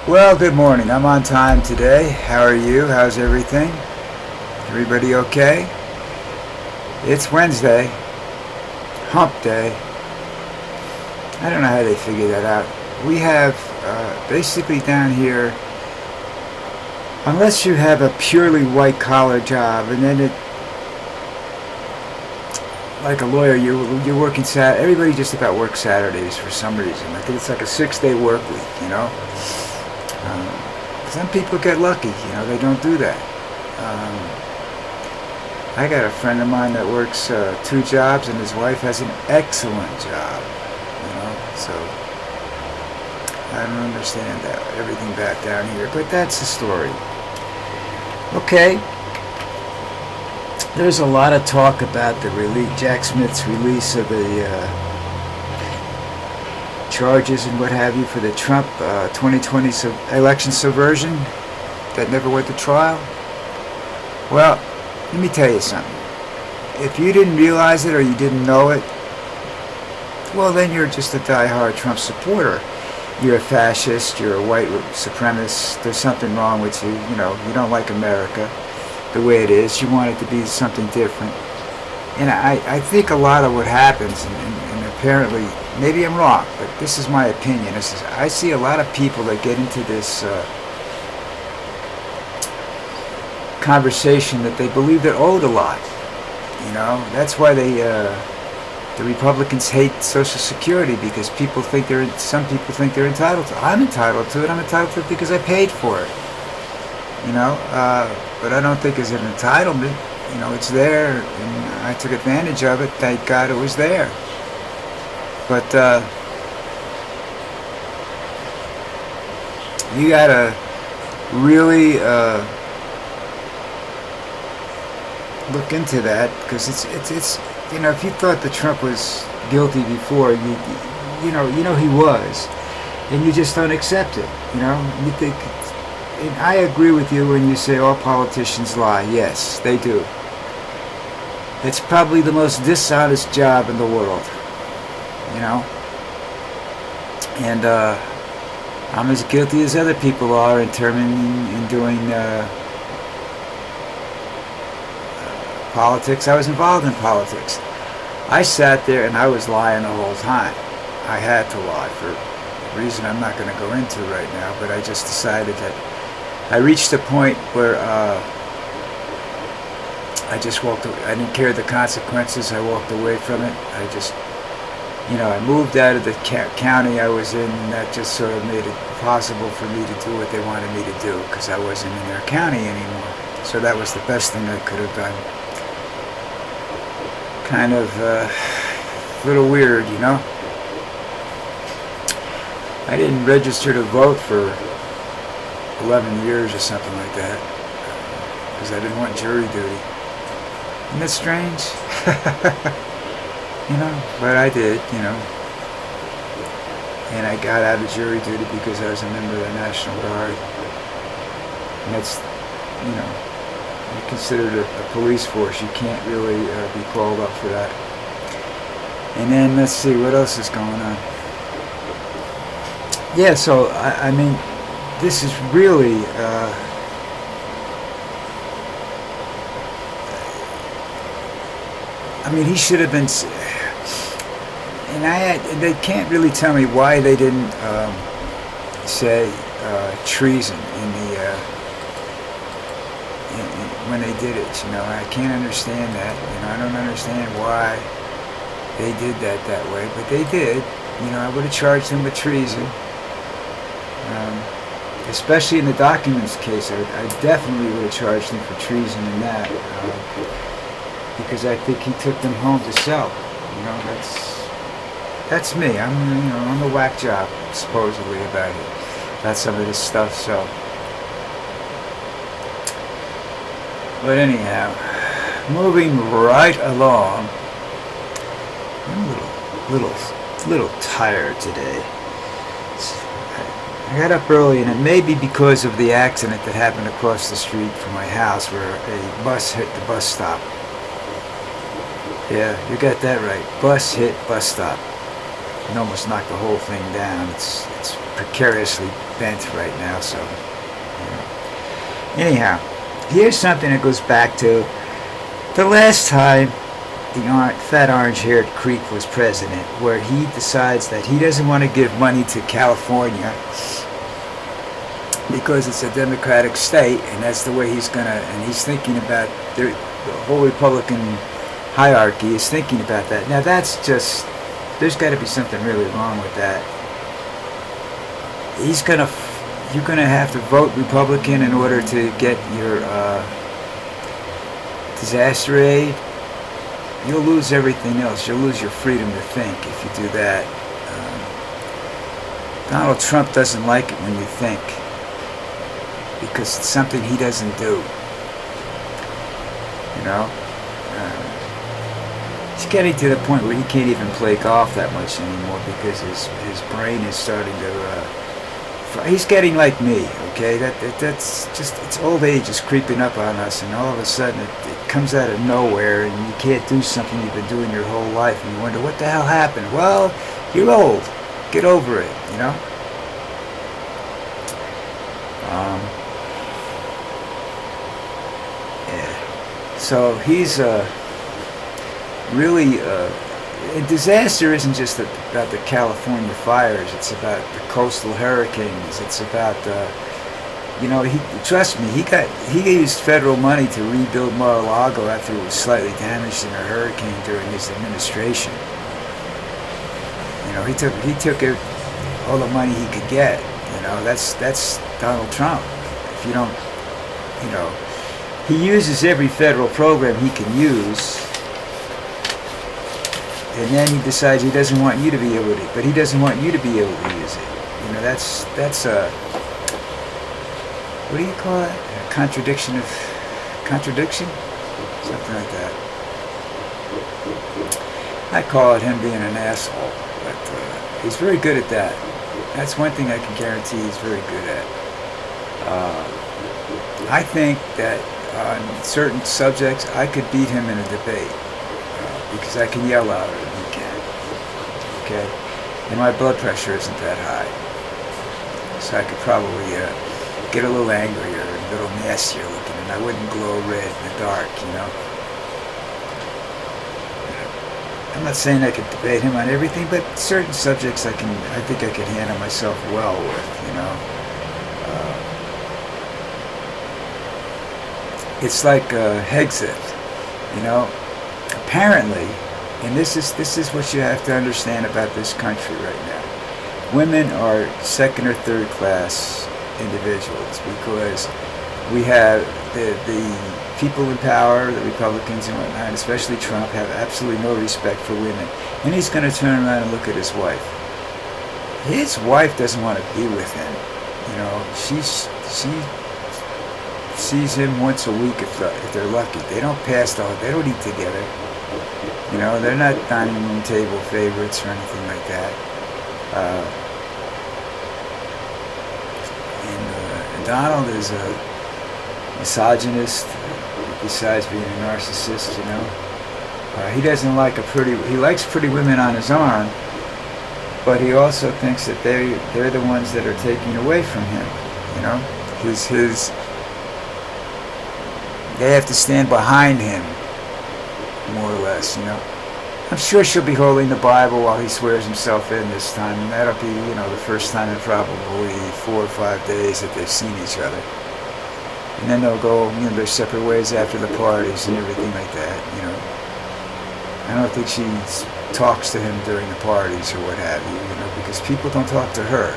Well, good morning. I'm on time today. How are you? How's everything? Everybody okay? It's Wednesday. Hump day. I don't know how they figure that out. We have basically down here, unless you have a purely white collar job, and then like a lawyer, you're working everybody just about works Saturdays for some reason. I think it's like a 6-day work week. Some people get lucky, they don't do that. I got a friend of mine that works 2 jobs, and his wife has an excellent job, so I don't understand that, everything back down here, but that's the story. Okay, there's a lot of talk about the Jack Smith's release of the charges and what have you for the Trump 2020 election subversion that never went to trial. Well, let me tell you something. If you didn't realize it or you didn't know it, well, then you're just a die-hard Trump supporter. You're a fascist, you're a white supremacist, there's something wrong with you, you don't like America the way it is, you want it to be something different. And I think a lot of what happens, and apparently, maybe I'm wrong, but this is my opinion, I see a lot of people that get into this conversation that they believe they're owed a lot. That's why the Republicans hate Social Security, because some people think they're entitled to it. I'm entitled to it. I'm entitled to it because I paid for it. But I don't think it's an entitlement. It's there, and I took advantage of it. Thank God it was there. But you gotta really look into that, because it's if you thought that Trump was guilty before, you know he was, and you just don't accept it. You think, and I agree with you when you say all politicians lie. Yes, they do. It's probably the most dishonest job in the world. And I'm as guilty as other people are in doing politics. I was involved in politics. I sat there and I was lying the whole time. I had to lie for a reason I'm not going to go into right now, but I just decided that I reached a point where I just walked away. I didn't care the consequences. I walked away from it. I just, I moved out of the county I was in, and that just sort of made it possible for me to do what they wanted me to do, because I wasn't in their county anymore. So that was the best thing I could have done. Kind of a little weird, I didn't register to vote for 11 years or something like that, because I didn't want jury duty. Isn't that strange? But I did, and I got out of jury duty because I was a member of the National Guard, and that's, you're considered a police force. You can't really be called up for that. And then, let's see, what else is going on? Yeah, so, I mean, this is really, he should have been, and they can't really tell me why they didn't say treason in the, when they did it, I can't understand that, I don't understand why they did that way, but they did. I would have charged them with treason, especially in the documents case. I definitely would have charged him for treason in that, because I think he took them home to sell. That's me. I'm a whack job, supposedly, about some of this stuff. So, but anyhow, moving right along. I'm a little tired today. I got up early, and it may be because of the accident that happened across the street from my house, where a bus hit the bus stop. Yeah, you got that right. Bus hit bus stop. It almost knocked the whole thing down. It's precariously bent right now. So, anyhow, here's something that goes back to the last time the fat orange-haired creep was president, where he decides that he doesn't want to give money to California because it's a Democratic state, and that's the way he's gonna. And he's thinking about the whole Republican hierarchy is thinking about that. Now that's just, there's got to be something really wrong with that. You're gonna have to vote Republican in order to get your disaster aid. You'll lose everything else. You'll lose your freedom to think if you do that. Donald Trump doesn't like it when you think, because it's something he doesn't do. You know? He's getting to the point where he can't even play golf that much anymore because his brain is starting to... he's getting like me, okay? That's just, it's old age is creeping up on us, and all of a sudden it comes out of nowhere, and you can't do something you've been doing your whole life, and you wonder, what the hell happened? Well, you're old. Get over it, you know? Yeah. So he's really... disaster isn't just about the California fires. It's about the coastal hurricanes. It's about, trust me, he used federal money to rebuild Mar-a-Lago after it was slightly damaged in a hurricane during his administration. He took all the money he could get. That's Donald Trump. If you don't, he uses every federal program he can use. And then he decides he doesn't want you to be able to, but he doesn't want you to be able to use it. That's what do you call it? A contradiction? Something like that. I call it him being an asshole, but he's very good at that. That's one thing I can guarantee he's very good at. I think that on certain subjects I could beat him in a debate. Because I can yell louder than he can, okay? And my blood pressure isn't that high. So I could probably get a little angrier and a little nastier looking, and I wouldn't glow red in the dark, I'm not saying I could debate him on everything, but certain subjects I think I could handle myself well with, It's like Hexit, Apparently, and this is what you have to understand about this country right now. Women are second or third class individuals because we have the people in power, the Republicans and whatnot, and especially Trump, have absolutely no respect for women. And he's going to turn around and look at his wife. His wife doesn't want to be with him. She sees him once a week if they're lucky. They don't they don't eat together. They're not dining room table favorites or anything like that. And Donald is a misogynist, besides being a narcissist, He doesn't like he likes pretty women on his arm, but he also thinks that they're the ones that are taking away from him, they have to stand behind him, more or less, I'm sure she'll be holding the Bible while he swears himself in this time, and that'll be, the first time in probably 4 or 5 days that they've seen each other. And then they'll go, their separate ways after the parties and everything like that, I don't think she talks to him during the parties or what have you, because people don't talk to her,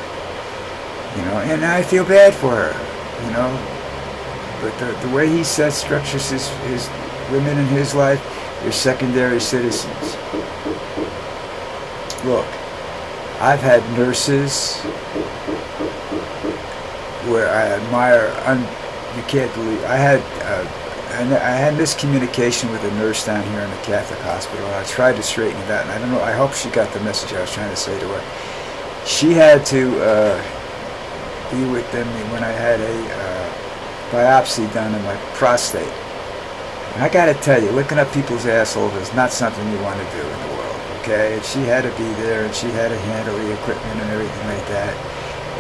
and I feel bad for her, But the way he structures his women in his life, they're secondary citizens. Look, I've had nurses where I admire. You can't believe. I had miscommunication with a nurse down here in the Catholic hospital. And I tried to straighten it out, and I don't know. I hope she got the message I was trying to say to her. She had to be with them when I had a biopsy done in my prostate. And I gotta tell you, looking up people's assholes is not something you want to do in the world, okay? And she had to be there, and she had to handle the equipment and everything like that.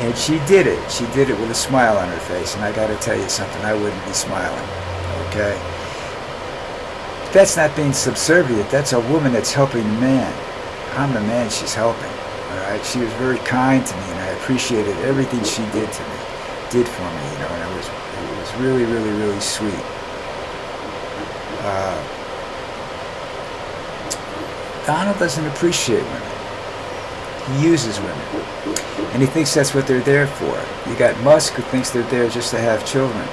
And she did it. She did it with a smile on her face. And I got to tell you something, I wouldn't be smiling. Okay? That's not being subservient. That's a woman that's helping the man. I'm the man she's helping. All right? She was very kind to me, and I appreciated everything she did for me, you know, and it was really, really, really sweet. Donald doesn't appreciate women. He uses women. And he thinks that's what they're there for. You got Musk, who thinks they're there just to have children.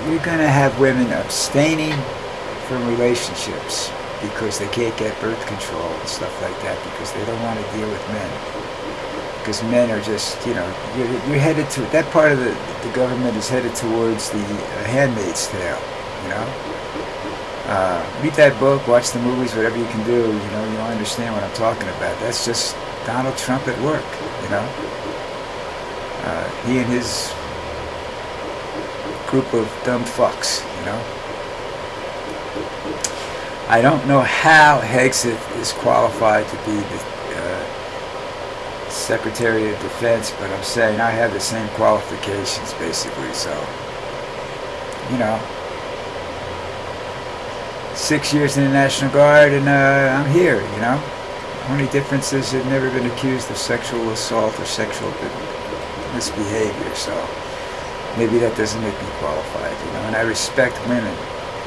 You're going to have women abstaining from relationships because they can't get birth control and stuff like that because they don't want to deal with men. Because men are just, you know, you're headed to, that part of the government is headed towards the Handmaid's Tale, you know. Read that book, watch the movies, whatever you can do, you know, you'll understand what I'm talking about. That's just Donald Trump at work, you know. He and his group of dumb fucks, you know. I don't know how Hegseth is qualified to be the Secretary of Defense, but I'm saying I have the same qualifications, basically, so, you know. 6 years in the National Guard, and I'm here, you know. Only difference is I've never been accused of sexual assault or sexual misbehavior, so maybe that doesn't make me qualified, you know. And I respect women,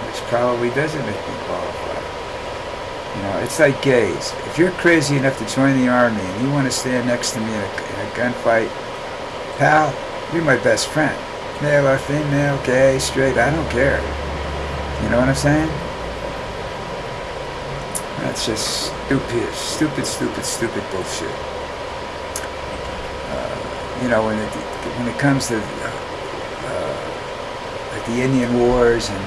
which probably doesn't make me qualified. You know, it's like gays. If you're crazy enough to join the army and you want to stand next to me in a gunfight, pal, you're my best friend. Male or female, gay, straight, I don't care. You know what I'm saying? That's just stupid bullshit. You know, when it comes to like the Indian Wars and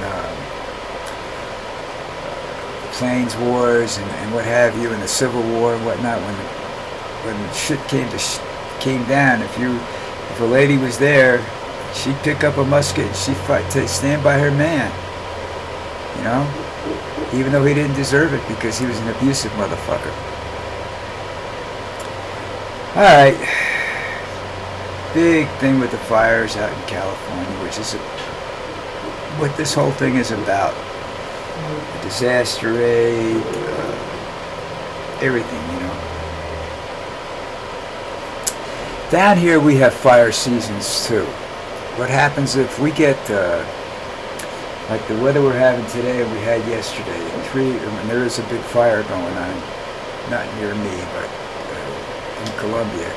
Plains Wars and what have you, and the Civil War and whatnot, when shit came down, if a lady was there, she'd pick up a musket and she'd fight to stand by her man. You know, even though he didn't deserve it because he was an abusive motherfucker. All right, big thing with the fires out in California, which is what this whole thing is about. The disaster aid, everything, you know. Down here we have fire seasons too. What happens if we get like the weather we're having today and we had yesterday, and there is a big fire going on, not near me, but in Colombia.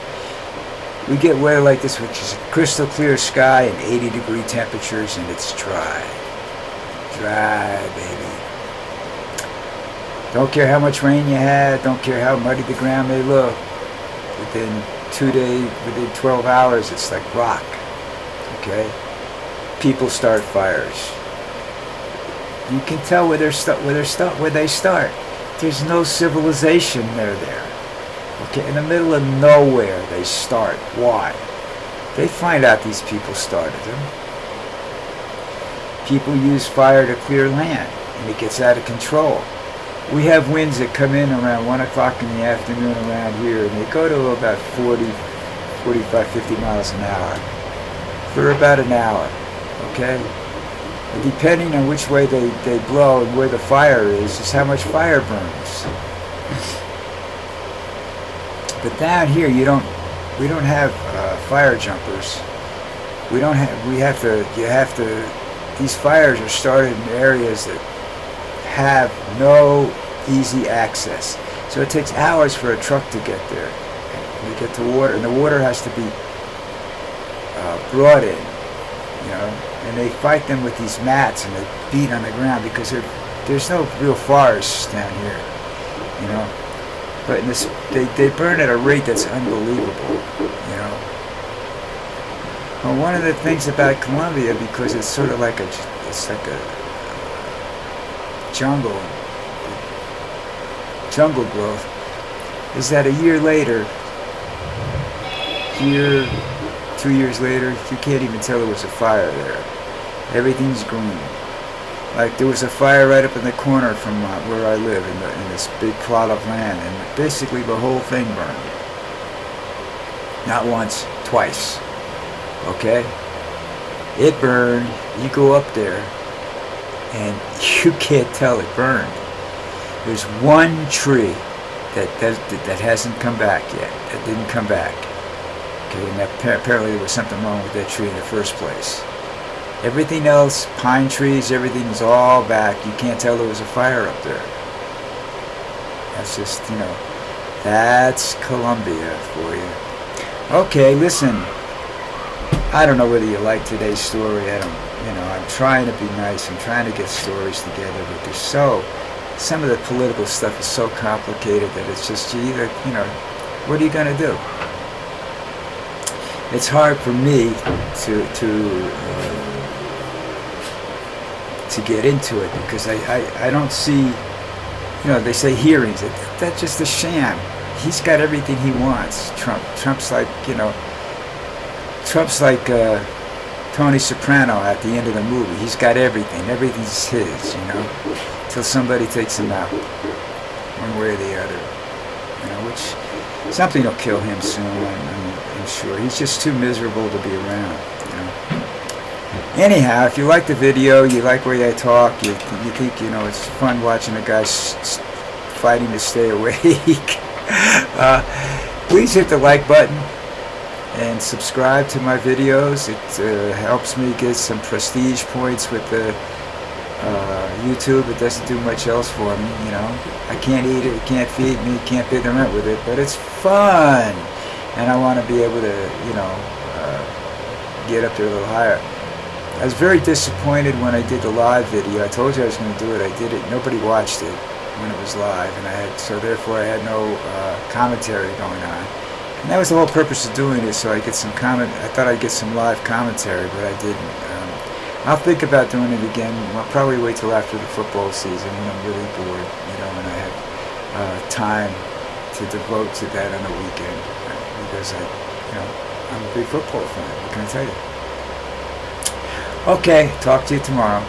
We get weather like this, which is a crystal clear sky and 80-degree temperatures, and it's dry. Dry, baby. Don't care how much rain you had, don't care how muddy the ground may look. Within 2 days, within 12 hours, it's like rock. Okay? People start fires. You can tell where they start. There's no civilization there. Okay, in the middle of nowhere they start. Why? They find out these people started them. People use fire to clear land, and it gets out of control. We have winds that come in around 1 o'clock in the afternoon around here, and they go to about 40, 45, 50 miles an hour for about an hour. Okay? And depending on which way they blow and where the fire is how much fire burns. But down here we don't have fire jumpers. These fires are started in areas that have no easy access. So it takes hours for a truck to get there. And you get to water, and the water has to be brought in, you know, and they fight them with these mats and they beat on the ground because there's no real forests down here, you know. But in this, they burn at a rate that's unbelievable, you know. Well, one of the things about Colombia, because it's sort of like a jungle growth, is that a year later, 2 years later, you can't even tell there was a fire there. Everything's green. Like there was a fire right up in the corner from where I live in this big plot of land, and basically the whole thing burned. Not once, twice. Okay? It burned. You go up there, and you can't tell it burned. There's one tree that hasn't come back yet. That didn't come back. Okay, and apparently there was something wrong with that tree in the first place. Everything else, pine trees, everything's all back. You can't tell there was a fire up there. That's just, that's Colombia for you. Okay, listen. I don't know whether you like today's story. I'm trying to be nice. I'm trying to get stories together, but there's some of the political stuff is so complicated that it's just what are you going to do? It's hard for me to get into it because I don't see, they say hearings. That's just a sham. He's got everything he wants. Trump's like Tony Soprano at the end of the movie. He's got everything. Everything's his, till somebody takes him out, one way or the other. Which something will kill him soon. I'm sure. He's just too miserable to be around. Anyhow, if you like the video, you like the way I talk, you think it's fun watching the guys fighting to stay awake, please hit the like button and subscribe to my videos. It helps me get some prestige points with the YouTube. It doesn't do much else for me. I can't eat it, it can't feed me, can't pay the rent with it, but it's fun, and I want to be able to get up there a little higher. I was very disappointed when I did the live video. I told you I was going to do it. I did it. Nobody watched it when it was live, and therefore I had no commentary going on. And that was the whole purpose of doing it, so I get some I thought I'd get some live commentary, but I didn't. I'll think about doing it again. I'll probably wait till after the football season when I'm really bored, and I have time to devote to that on the weekend, because I'm a big football fan. What can I tell you? Okay, talk to you tomorrow.